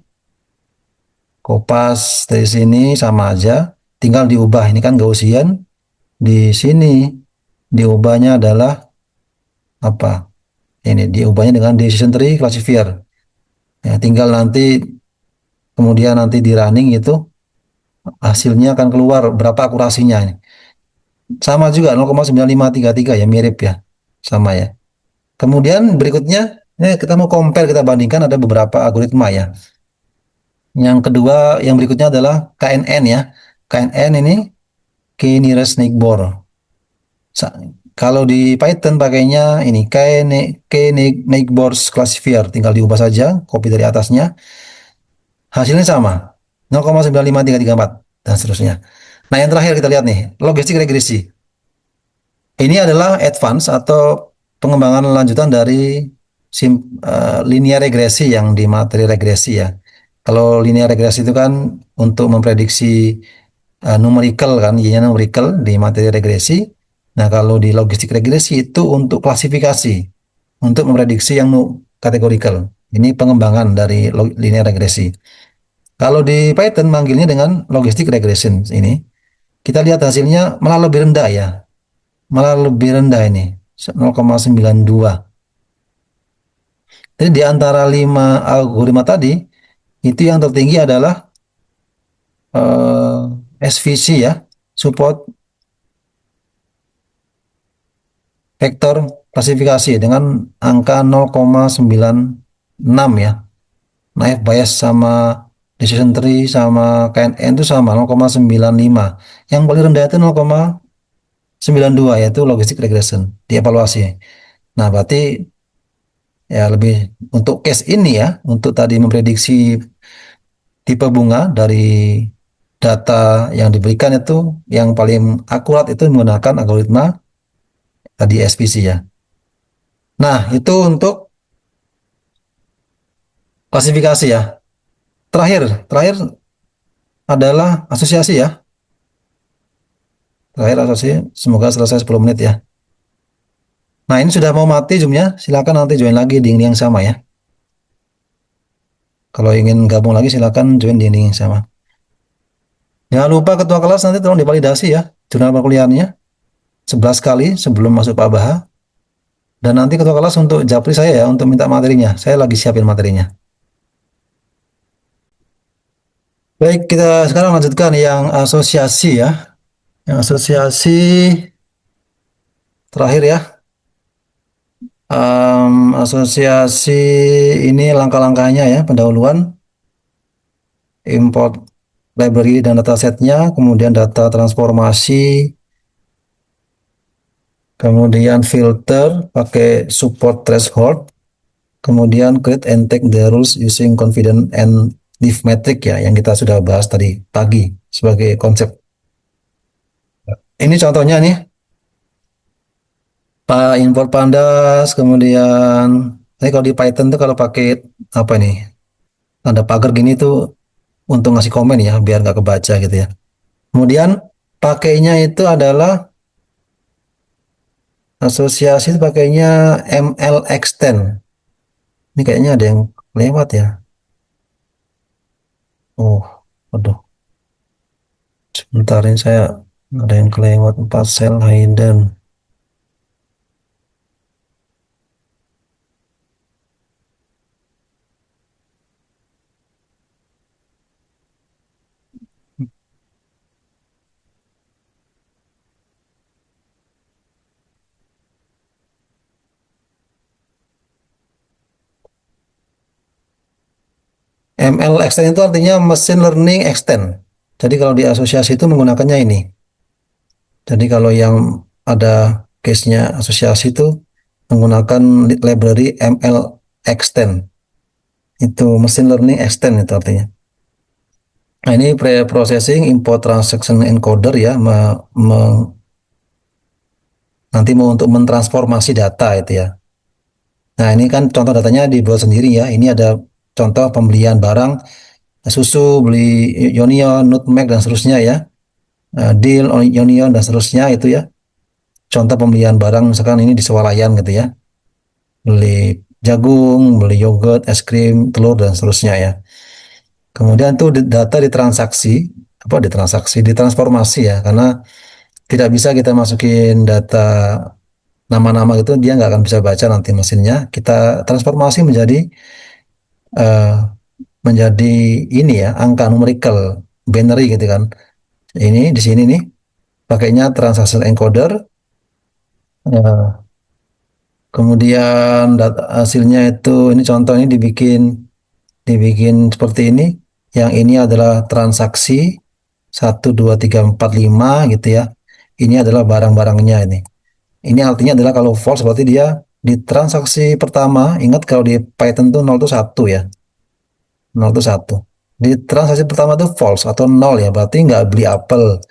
kopas dari sini sama aja. Tinggal diubah. Ini kan Gaussian. Di sini diubahnya adalah apa? Ini diubahnya dengan decision tree classifier. Ya, tinggal nanti kemudian nanti di running itu hasilnya akan keluar berapa akurasinya. Sama juga 0,9533 ya, mirip ya. Sama ya. Kemudian berikutnya, kita mau compare, kita bandingkan ada beberapa algoritma ya. Yang kedua, yang berikutnya adalah KNN ya. KNN ini Key Nearest Neighbor. Sa- Kalau di Python pakainya ini Key Neighbors Classifier, tinggal diubah saja, copy dari atasnya. Hasilnya sama, 0,9533 empat dan seterusnya. Nah, yang terakhir kita lihat nih, logistik regresi. Ini adalah advance atau pengembangan lanjutan dari linear regresi yang di materi regresi ya. Kalau linear regresi itu kan untuk memprediksi numerical kan, y-nya numerical di materi regresi. Nah, kalau di logistik regresi itu untuk klasifikasi, untuk memprediksi yang kategorikal. Ini pengembangan dari linear regresi. Kalau di Python manggilnya dengan logistik regression ini, kita lihat hasilnya malah lebih rendah ya, malah lebih rendah ini, 0,92. Jadi di antara 5 algoritma tadi, itu yang tertinggi adalah SVC ya, support vektor klasifikasi dengan angka 0,96 ya. Naif bias sama decision tree sama KNN itu sama 0,95. Yang paling rendah itu 0,92 yaitu logistic regression dievaluasi. Nah, berarti ya lebih untuk case ini ya, untuk tadi memprediksi tipe bunga dari data yang diberikan itu yang paling akurat itu menggunakan algoritma tadi SVC ya. Nah, itu untuk klasifikasi ya. Terakhir, terakhir adalah asosiasi ya. Terakhir asosiasi, semoga selesai 10 menit ya. Nah, ini sudah mau mati Zoom-nya. Silakan nanti join lagi di link yang sama ya. Kalau ingin gabung lagi silakan join di link yang sama. Jangan lupa ketua kelas nanti tolong divalidasi ya jurnal perkuliahannya 11 kali sebelum masuk Pak Baha. Dan nanti ketua kelas untuk japri saya ya untuk minta materinya. Saya lagi siapin materinya. Baik, kita sekarang lanjutkan yang asosiasi ya. Yang asosiasi terakhir ya. Asosiasi ini langkah-langkahnya ya, pendahuluan, import library dan datasetnya, kemudian data transformasi, kemudian filter pakai support threshold, kemudian create and take the rules using confidence and diff metric ya, yang kita sudah bahas tadi pagi sebagai konsep. Ini contohnya nih, Pak import pandas, kemudian, ini kalau di Python tuh kalau pakai apa nih, tanda pagar gini tuh untuk ngasih komen ya, biar nggak kebaca gitu ya. Kemudian pakainya itu adalah asosiasi itu pakainya ML extend. Ini kayaknya ada yang lewat ya. Oh, aduh. Sebentar ini saya ada yang kelewat 4 sel hidden. ML extend itu artinya machine learning extend. Jadi kalau di asosiasi itu menggunakannya ini. Jadi kalau yang ada case-nya asosiasi itu menggunakan library ML extend. Itu machine learning extend itu artinya. Nah, ini pre-processing import transaction encoder ya, nanti mau untuk mentransformasi data itu ya. Nah, ini kan contoh datanya dibuat sendiri ya. Ini ada contoh pembelian barang susu, beli Yonion, Nutmeg dan seterusnya ya. Deal, Yonion dan seterusnya itu ya. Contoh pembelian barang misalkan ini di swalayan gitu ya. Beli jagung, beli yogurt, es krim, telur dan seterusnya ya. Kemudian tuh data ditransaksi, apa ditransaksi, ditransformasi ya, karena tidak bisa kita masukin data nama-nama gitu, dia nggak akan bisa baca nanti mesinnya. Kita transformasi eh, menjadi ini ya, angka numerical, binary gitu kan. Ini di sini nih pakainya transaction encoder. eh, Kemudian data hasilnya itu ini contoh ini dibikin seperti ini. Yang ini adalah transaksi 1, 2, 3, 4, 5 gitu ya. Ini adalah barang-barangnya ini. Ini artinya adalah kalau false berarti dia di transaksi pertama, ingat kalau di Python tuh 0 itu 1 ya. 0 itu 1. Di transaksi pertama itu false atau 0 ya, berarti nggak beli apel.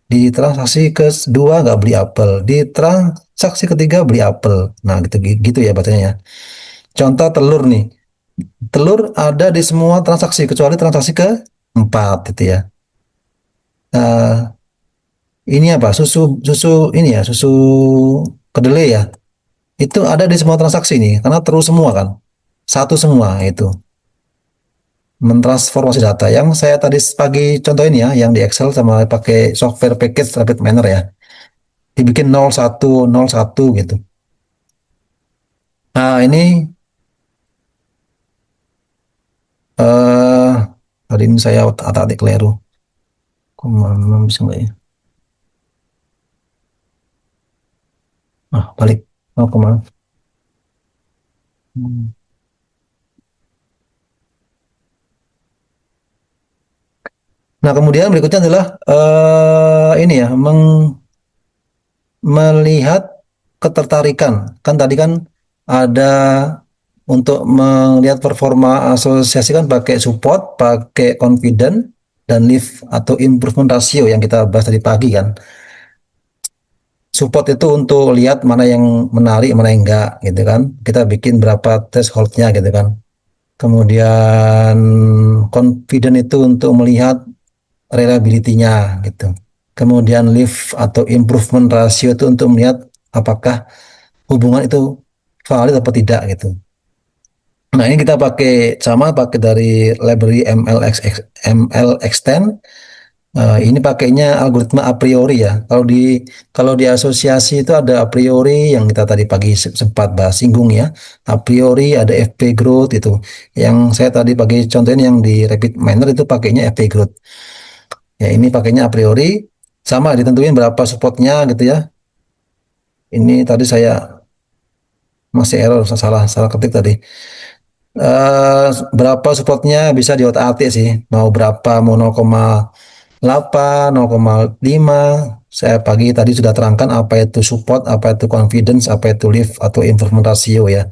Di transaksi kedua nggak beli apel. Di transaksi ketiga beli apel. Nah gitu gitu ya bacanya ya. Contoh telur nih. Telur ada di semua transaksi kecuali transaksi keempat gitu ya. Nah, ini apa? Susu susu ini ya, susu kedelai ya. Itu ada di semua transaksi ini karena terus semua kan. Satu semua itu mentransformasi data yang saya tadi pagi contohin ya, yang di Excel sama pakai software package Rapid Miner ya. Dibikin 0101 gitu. Nah, ini eh tadi ini saya otak-atik keliru. Kemana bisa nggak ya? Ah, balik. Oh, kemana? Hmm. Nah, kemudian berikutnya adalah ini ya, melihat ketertarikan. Kan tadi kan ada untuk melihat performa asosiasi kan pakai support, pakai confident, dan lift atau improvement ratio yang kita bahas tadi pagi kan. Support itu untuk lihat mana yang menarik, mana yang enggak gitu kan. Kita bikin berapa thresholdnya gitu kan. Kemudian confident itu untuk melihat reliability-nya gitu. Kemudian lift atau improvement ratio itu untuk melihat apakah hubungan itu valid atau tidak gitu. Nah, ini kita pakai sama pakai dari library ML extend. Ini pakainya algoritma a priori ya. Kalau di asosiasi itu ada a priori yang kita tadi pagi sempat bahas singgung ya. A priori ada FP growth itu. Yang saya tadi pagi contohin yang di Rapid Miner itu pakainya FP growth. Ya, ini pakainya a priori sama ditentuin berapa supportnya gitu ya. Ini tadi saya masih error salah salah ketik tadi. eh Berapa supportnya bisa diotak-atik sih. Mau berapa, mau 0,8, 0,5. Saya pagi tadi sudah terangkan apa itu support, apa itu confidence, apa itu lift atau improvement ratio ya.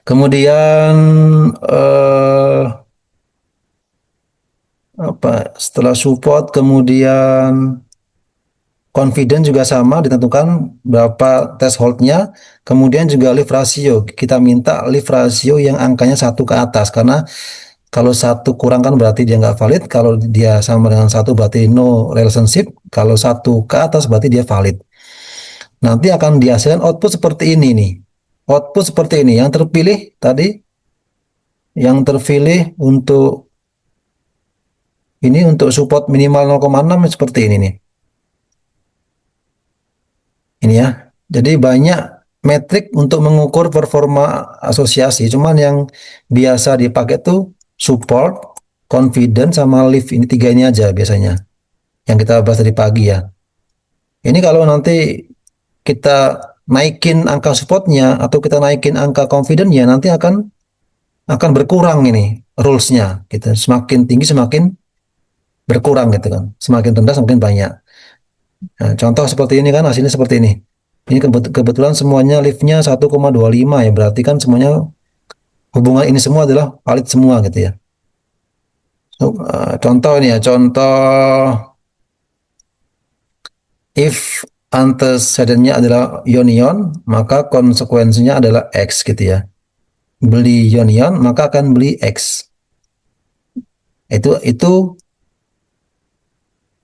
Kemudian apa setelah support kemudian confidence juga sama ditentukan berapa thresholdnya. Kemudian juga lift ratio. Kita minta lift ratio yang angkanya 1 ke atas karena kalau 1 kurang kan berarti dia nggak valid. Kalau dia sama dengan 1 berarti no relationship. Kalau 1 ke atas berarti dia valid. Nanti akan dihasilkan output seperti ini nih. Output seperti ini. Yang terpilih tadi, yang terpilih untuk ini untuk support minimal 0,6 seperti ini nih. Ini ya. Jadi banyak metrik untuk mengukur performa asosiasi. Cuman yang biasa dipakai tuh support, confidence, sama lift. Ini tiga ini aja biasanya. Yang kita bahas tadi pagi ya. Ini kalau nanti kita naikin angka supportnya atau kita naikin angka confidence-nya nanti akan berkurang ini. rules-nya gitu. Semakin tinggi semakin berkurang gitu kan. Semakin rendah semakin banyak. Nah, contoh seperti ini kan hasilnya seperti ini. Ini kebetulan semuanya liftnya 1,25 ya. Berarti kan semuanya hubungan ini semua adalah valid semua gitu ya. So, contoh ini ya, contoh if antecedennya adalah ion-ion, maka konsekuensinya adalah X gitu ya. Beli ion-ion, maka akan beli X. Itu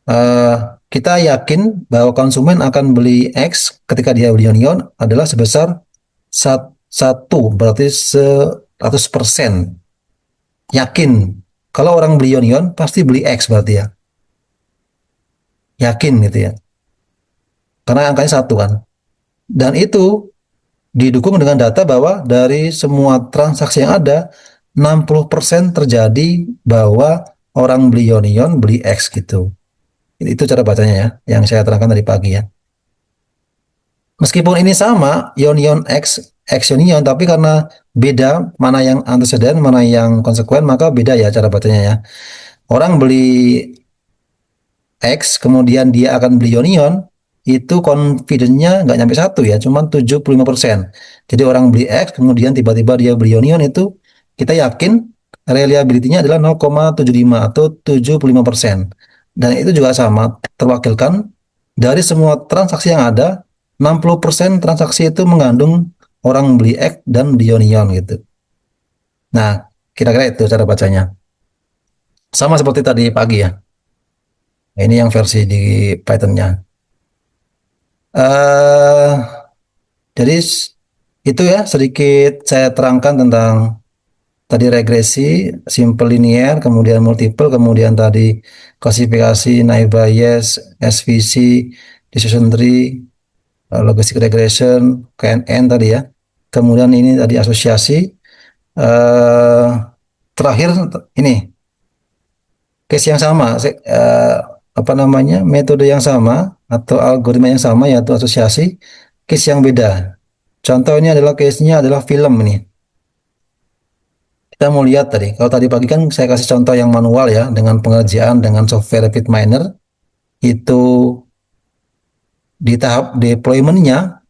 eh, kita yakin bahwa konsumen akan beli X ketika dia beli ion-ion adalah sebesar satu, berarti 100% yakin. Kalau orang beli ion-ion pasti beli X berarti ya. Yakin gitu ya. Karena angkanya satu kan. Dan itu didukung dengan data bahwa dari semua transaksi yang ada 60% terjadi bahwa orang beli ion-ion beli X gitu. Itu cara bacanya ya, yang saya terangkan tadi pagi ya. Meskipun ini sama, ion-ion X ion-ion, tapi karena beda mana yang antecedent, mana yang konsekuen, maka beda ya cara bacanya ya. Orang beli X, kemudian dia akan beli ion-ion, itu confidence-nya nggak nyampe satu ya, cuma 75%. Jadi orang beli X, kemudian tiba-tiba dia beli ion-ion itu, kita yakin reliability-nya adalah 0,75 atau 75%. Dan itu juga sama, terwakilkan dari semua transaksi yang ada, 60% transaksi itu mengandung orang beli X dan beli ion-ion gitu. Nah, kira-kira itu cara bacanya. Sama seperti tadi pagi ya. Nah, ini yang versi di Python-nya. eh jadi itu ya sedikit saya terangkan tentang tadi regresi, simple linear, kemudian multiple, kemudian tadi klasifikasi, naive Bayes, SVC, decision tree, logistic regression, KNN tadi ya. Kemudian ini tadi asosiasi. eh Terakhir ini case yang sama, apa namanya, metode yang sama atau algoritma yang sama yaitu asosiasi, case yang beda. Contoh ini adalah case-nya adalah film ini. Kita mau lihat tadi, kalau tadi pagi kan saya kasih contoh yang manual ya, dengan pengerjaan dengan software Rapidminer, itu di tahap deployment-nya,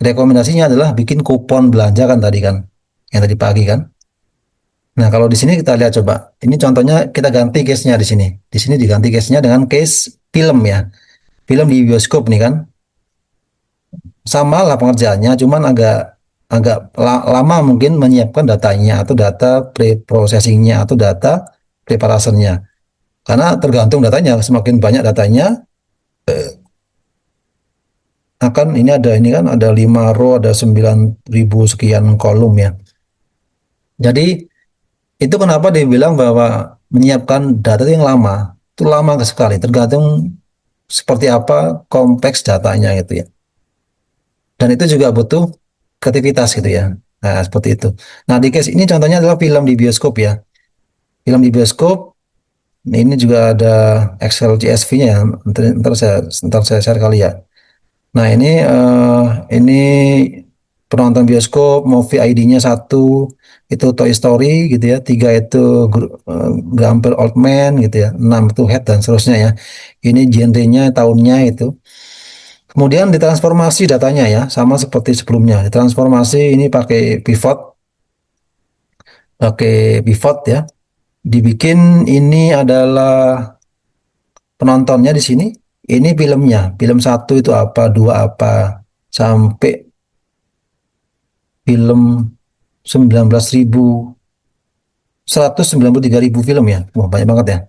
rekomendasinya adalah bikin kupon belanja kan tadi kan, yang tadi pagi kan. Nah, kalau di sini kita lihat coba. Ini contohnya kita ganti case-nya di sini. Di sini diganti case-nya dengan case film ya. Film di bioskop nih kan. Sama lah pengerjaannya, cuman agak agak lama mungkin menyiapkan datanya atau data pre-processingnya atau data preparationnya. Karena tergantung datanya, semakin banyak datanya akan ini kan ada 5 row, ada 9.000 sekian kolom ya. Jadi itu kenapa dia bilang bahwa menyiapkan data itu yang lama, itu lama sekali, tergantung seperti apa kompleks datanya gitu ya. Dan itu juga butuh kreativitas gitu ya. Nah, seperti itu. Nah, di case ini contohnya adalah film di bioskop ya. Film di bioskop, ini juga ada Excel CSV-nya ya. Ntar saya share kali ya. Nah, ini penonton bioskop, movie ID-nya satu, itu Toy Story gitu ya. Tiga itu Grumpy Old Man gitu ya. Enam itu Head dan seterusnya ya. Ini genrenya, tahunnya itu. Kemudian ditransformasi datanya ya, sama seperti sebelumnya. Ditransformasi ini pakai pivot ya. Dibikin ini adalah penontonnya di sini. Ini filmnya, film satu itu apa, dua apa, sampai film 19.193.000 film ya. Wah, banyak banget ya.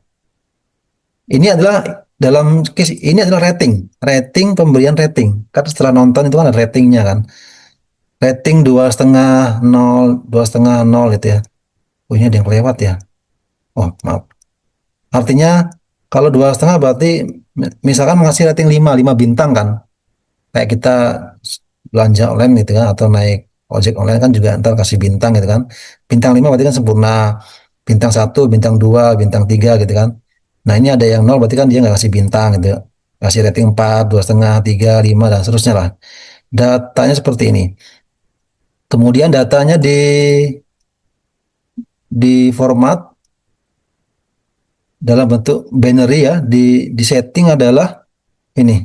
Ini adalah dalam case ini adalah rating pemberian rating. Kan setelah nonton itu kan ada ratingnya kan. Rating 2,5 nol, 2,5 nol itu ya. Oh, ini ada yang kelewat ya. Oh, maaf. Artinya kalau 2,5 berarti misalkan mengasih rating 5, 5 bintang kan. Kayak kita belanja online gitu kan atau naik ojek online kan juga ntar kasih bintang gitu kan. Bintang 5 berarti kan sempurna. Bintang satu, bintang 2, bintang 3 gitu kan. Nah, ini ada yang nol berarti kan dia nggak kasih bintang gitu. Kasih rating 4, 2,5, 3, 5 dan seterusnya lah. Datanya seperti ini. Kemudian datanya di format dalam bentuk binary ya, di setting adalah ini,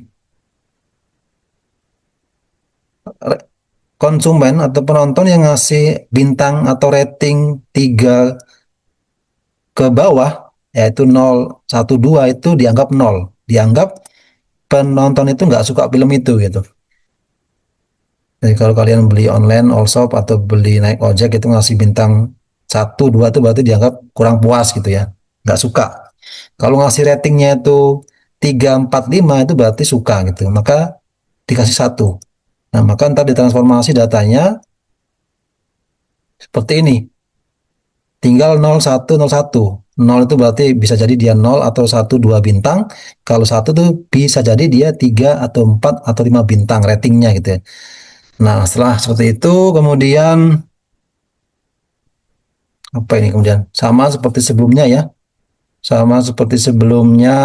konsumen atau penonton yang ngasih bintang atau rating 3 ke bawah, yaitu 0, 1, 2 itu dianggap nol. Dianggap penonton itu nggak suka film itu gitu. Jadi kalau kalian beli online, all shop atau beli naik ojek itu ngasih bintang 1, 2 itu berarti dianggap kurang puas gitu ya. Nggak suka. Kalau ngasih ratingnya itu 3, 4, 5 itu berarti suka gitu. Maka dikasih 1. Nah, maka ntar ditransformasi datanya seperti ini. Tinggal 0, 1, 0, 1. 0 itu berarti bisa jadi dia 0 atau 1, 2 bintang. Kalau 1 tuh bisa jadi dia 3 atau 4 atau 5 bintang ratingnya gitu ya. Nah, setelah seperti itu kemudian apa ini kemudian? Sama seperti sebelumnya ya. Sama seperti sebelumnya,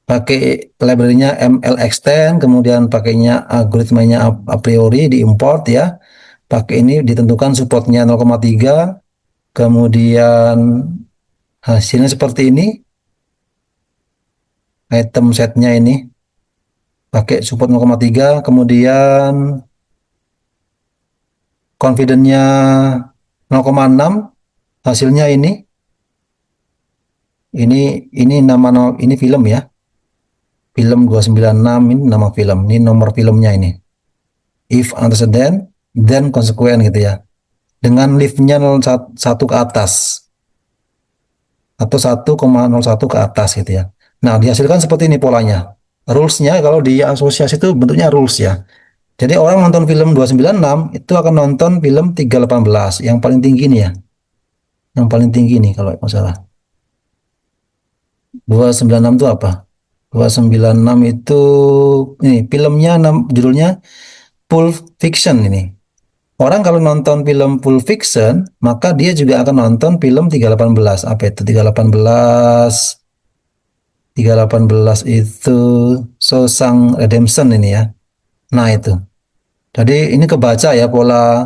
pakai library-nya MLXten, kemudian pakainya algoritmanya a priori diimport ya. Pakai ini ditentukan supportnya 0,3, kemudian hasilnya seperti ini, item setnya ini pakai support 0,3, kemudian confidence-nya 0,6, hasilnya ini nama, ini film ya, film 296, ini nama film, ini nomor filmnya ini, if antecedent then consequent gitu ya, dengan liftnya 0,1 ke atas atau 1,01 ke atas gitu ya. Nah, dihasilkan seperti ini polanya. Rules-nya kalau di asosiasi itu bentuknya rules ya. Jadi orang nonton film 296 itu akan nonton film 318 yang paling tinggi nih ya. Yang paling tinggi nih kalau nggak salah. 296 itu apa? 296 itu ini filmnya, judulnya Pulp Fiction ini. Orang kalau nonton film Pulp Fiction, maka dia juga akan nonton film 318. Apa itu 318? 318 itu Shawshank Redemption ini ya. Nah itu. Jadi ini kebaca ya pola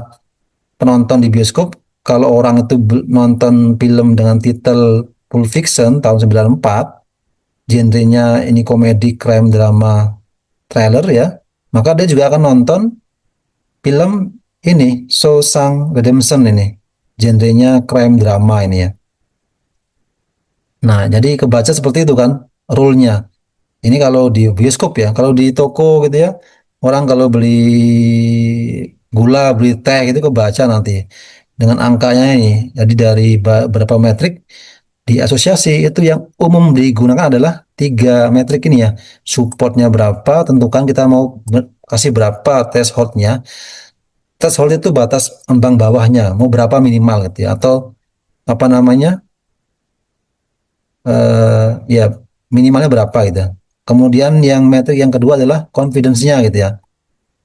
penonton di bioskop. Kalau orang itu nonton film dengan titel Pulp Fiction tahun 94, genrenya ini komedi, crime, drama, thriller ya, maka dia juga akan nonton film ini Shawshank Redemption ini, genrenya crime drama ini ya. Nah, jadi kebaca seperti itu kan rule-nya. Ini kalau di bioskop ya, kalau di toko gitu ya, orang kalau beli gula, beli teh gitu kebaca nanti dengan angkanya ini. Jadi dari berapa metrik di asosiasi itu yang umum digunakan adalah 3 metrik ini ya. Supportnya berapa, tentukan kita mau kasih berapa thresholdnya. Threshold itu batas ambang bawahnya, mau berapa minimal gitu ya, atau apa namanya, ya minimalnya berapa gitu. Kemudian yang metrik yang kedua adalah confidence-nya gitu ya.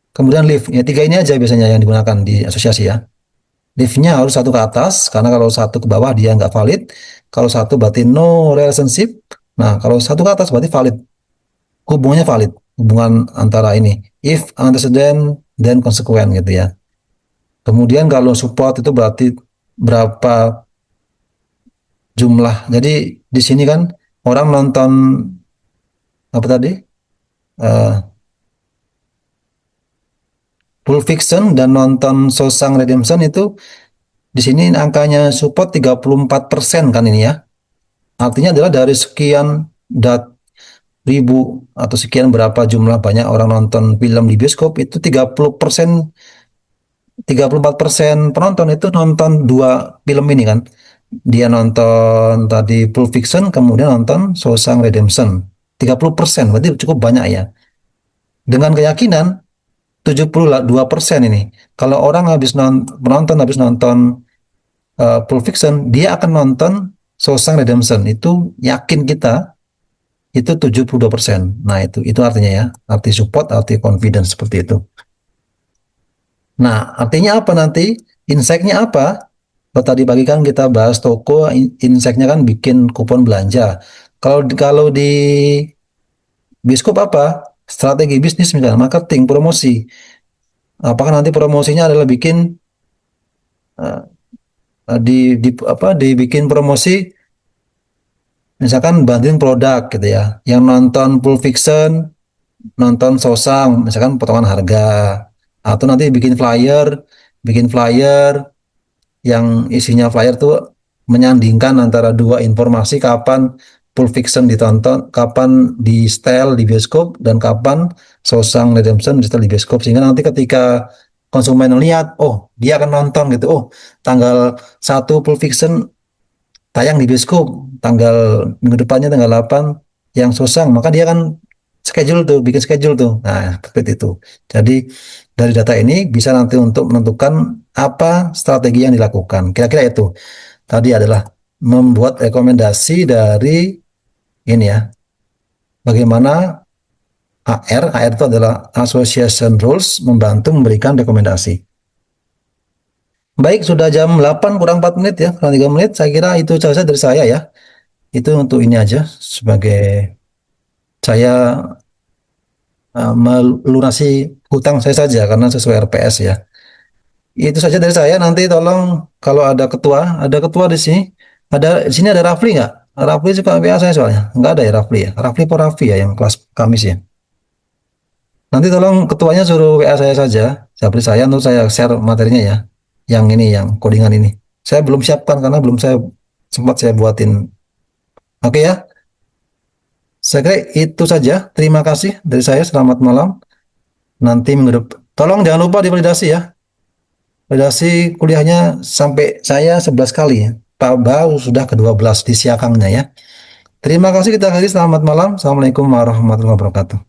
Kemudian lift, ya 3 ini aja biasanya yang digunakan di asosiasi ya. Lift-nya harus 1 ke atas, karena kalau 1 ke bawah dia nggak valid. Kalau 1 berarti no relationship. Nah, kalau 1 ke atas berarti valid. Hubungannya valid. Hubungan antara ini. If, antecedent, then consequent gitu ya. Kemudian kalau support itu berarti berapa jumlah. Jadi di sini kan orang nonton apa tadi? Eh, Pulp Fiction dan nonton Shawshank Redemption itu di sini angkanya support 34% kan ini ya. Artinya adalah dari sekian ribu atau sekian berapa jumlah banyak orang nonton film di bioskop itu 30%, 34% penonton itu nonton dua film ini kan. Dia nonton tadi Pulp Fiction kemudian nonton Shawshank Redemption. 30% berarti cukup banyak ya. Dengan keyakinan 72% ini. Kalau orang penonton habis nonton Pulp Fiction, dia akan nonton Shawshank Redemption. Itu yakin kita itu 72%. Nah, itu artinya ya. Arti support, arti confidence seperti itu. Nah, artinya apa nanti? Insight-nya apa? Kalau tadi pagi kan kita bahas toko, insight-nya kan bikin kupon belanja. Kalau di bioskop apa? Strategi bisnis misalnya, marketing, promosi. Apakah nanti promosinya adalah bikin eh, di apa dibikin promosi misalkan bantuin produk gitu ya. Yang nonton Pulp Fiction, nonton Sosang, misalkan potongan harga. Atau nanti bikin flyer yang isinya flyer tuh menyandingkan antara dua informasi kapan Pulp Fiction ditonton, kapan di setel di bioskop, dan kapan Shawshank Redemption di setel di bioskop. Sehingga nanti ketika konsumen lihat, oh dia akan nonton gitu, oh tanggal 1 Pulp Fiction tayang di bioskop, tanggal minggu depannya tanggal 8 yang Shawshank, maka dia akan schedule tuh, bikin schedule tuh. Nah, seperti itu. Jadi dari data ini bisa nanti untuk menentukan apa strategi yang dilakukan. Kira-kira itu tadi adalah membuat rekomendasi dari ini ya, bagaimana AR itu adalah Association Rules membantu memberikan rekomendasi. Baik, sudah jam 8 kurang 4 menit ya, kurang 3 menit. Saya kira itu saja dari saya ya. Itu untuk ini aja sebagai saya melunasi hutang saya saja karena sesuai RPS ya. Itu saja dari saya. Nanti tolong kalau ada ketua di sini. Di sini ada Rafli nggak? Rafli suka WA saya soalnya. Nggak ada ya Rafli ya. Rafli apa Raffi ya yang kelas Kamis ya. Nanti tolong ketuanya suruh WA saya saja. Saya saya untuk saya share materinya ya. Yang ini, yang codingan ini. Saya belum siapkan karena belum saya sempat saya buatin. Oke ya. Saya kira itu saja. Terima kasih dari saya. Selamat malam. Nanti minggu depan. Tolong jangan lupa divalidasi ya. Validasi kuliahnya sampai saya 11 kali ya. Pak Bau sudah ke-12 di siakangnya ya. Terima kasih kita kasih. Selamat malam. Assalamualaikum warahmatullahi wabarakatuh.